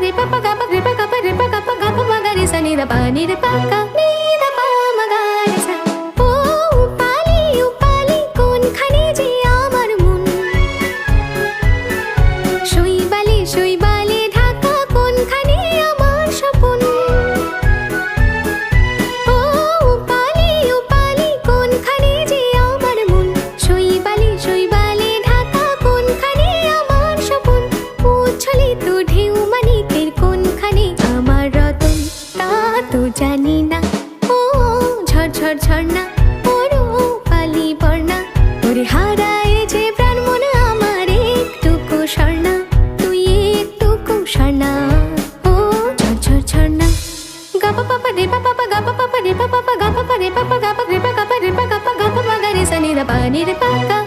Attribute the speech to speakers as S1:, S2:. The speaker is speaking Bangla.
S1: ri pa pa ga pa ri pa ga pa ri pa ga pa ma ga ri sa ni da pa ni da pa ga ni da pa ma ga ri sa ও উপালি কোনখানে যে আমার মন শৈবালে ঢাকা কোনখানে আমার স্বপন ও উপালি কোনখানে যে আমার মন শৈবালে ঢাকা কোনখানে আমার স্বপন উচ্ছলিত ঢেউ মানিকের কোনখানে আমার রতন তা তো জানি না ও ঝরঝর ঝর্ণা ওরো পালি বর্ণা ওরে হারায় যে প্রাণ মন আমার একটুকু স্বর্ণা তুই একটুকু স্বর্ণা ও ঝরঝর ঝর্ণা গা পা পা রে পা পা গা পা রে পা পা গা পা রে পা গা পা রে পা গা পা রে পা গা পা গা পা মা গা রে সা নি দা পা নি রে পা গা